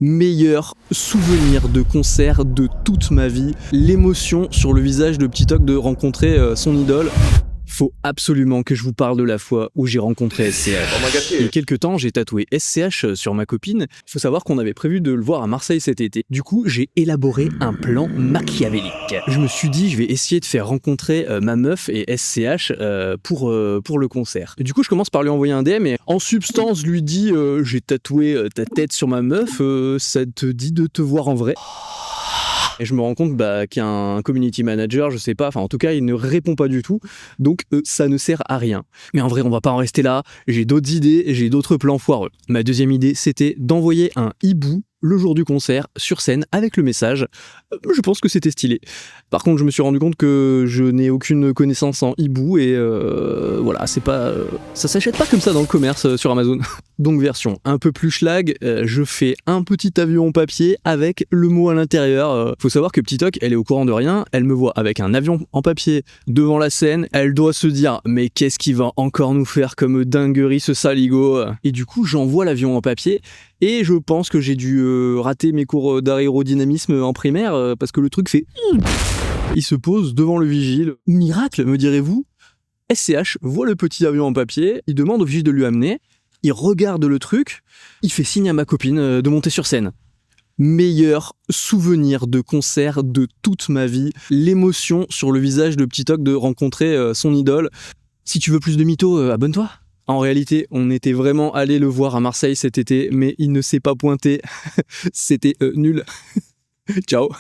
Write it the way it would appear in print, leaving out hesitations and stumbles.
Meilleur souvenir de concert de toute ma vie. L'émotion sur le visage de Petit Toc de rencontrer son idole. Faut absolument que je vous parle de la fois où j'ai rencontré SCH. Il y a quelques temps, j'ai tatoué SCH sur ma copine. Il faut savoir qu'on avait prévu de le voir à Marseille cet été. Du coup, j'ai élaboré un plan machiavélique. Je me suis dit, je vais essayer de faire rencontrer ma meuf et SCH pour le concert. Et du coup, je commence par lui envoyer un DM et en substance, je lui dis j'ai tatoué ta tête sur ma meuf, ça te dit de te voir en vrai? Et je me rends compte qu'il y a un community manager, je sais pas, enfin en tout cas il ne répond pas du tout, donc ça ne sert à rien. Mais en vrai on va pas en rester là, j'ai d'autres idées, j'ai d'autres plans foireux. Ma deuxième idée c'était d'envoyer un hibou le jour du concert sur scène avec le message. Je pense que c'était stylé. Par contre je me suis rendu compte que je n'ai aucune connaissance en hibou et voilà, c'est pas, ça s'achète pas comme ça dans le commerce sur Amazon. Donc version un peu plus schlag, je fais un petit avion en papier avec le mot à l'intérieur. Faut savoir que Petit Toc, elle est au courant de rien, elle me voit avec un avion en papier devant la scène, elle doit se dire mais qu'est-ce qu'il va encore nous faire comme dinguerie ce saligo. Et du coup j'envoie l'avion en papier et je pense que j'ai dû rater mes cours d'aérodynamisme en primaire parce que le truc fait... Il se pose devant le vigile. Miracle, me direz-vous? SCH voit le petit avion en papier, il demande au vigile de lui amener. Il regarde le truc, il fait signe à ma copine de monter sur scène. Meilleur souvenir de concert de toute ma vie. L'émotion sur le visage de Petit Toc de rencontrer son idole. Si tu veux plus de mythos, abonne-toi. En réalité, on était vraiment allé le voir à Marseille cet été, mais il ne s'est pas pointé. C'était nul. Ciao.